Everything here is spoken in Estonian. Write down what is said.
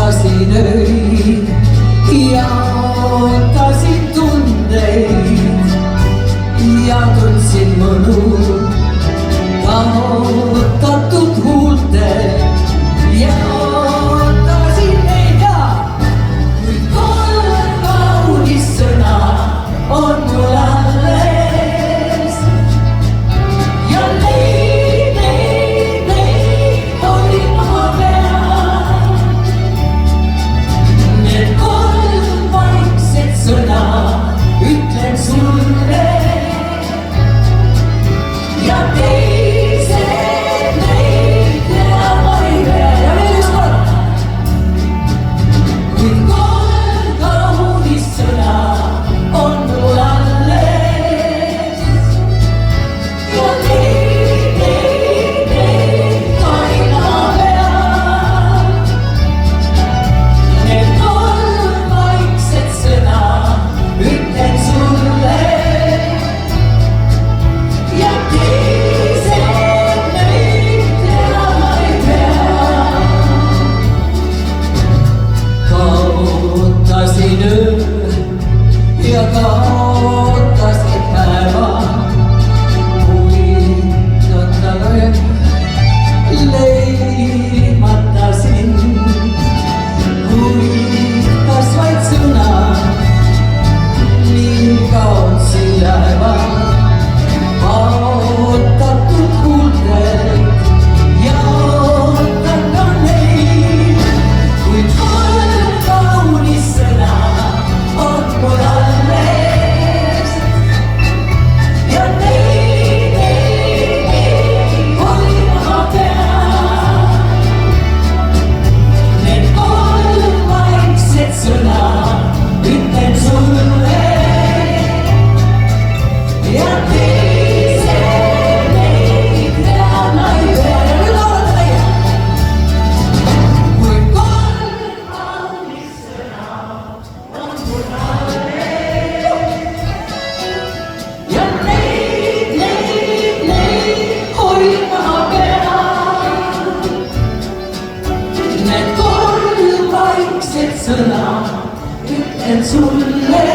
Kaotasin öid ja ootasin tundeid ja tundsin mõnu kaotatud huultel ja ootasin neid ja kuid kolm kaunist sõna on mul alles ja neid hoidin oma peal. Need kolm vaikset sõna ütlen sulle ja teised neid teama ei pea. Ja veel üks kord. Kuid kolm kaunist sõna on mul alles ja neid hoidin oma peal. Need kolm vaikset sõna ütlen sulle ja teised neid teama ei pea. Kaotasin öö ja kaotasin päeva, uitatava leidmata sind. Uitas vaid sõna, nii kaotsin jääva kaotatud huultel ja ootan ka neid. Kuid kolm kaunist sõna on mul alles ja neid hoidin oma peal. Need kolm vaikset sõna ütlen sulle ja teised neid teama ei pea. Ja nüüd laulame meie. Kui kolm kaunist sõna on mul alles ja neid hoidin oma peal. Need kolm vaikset sõna ütlen sulle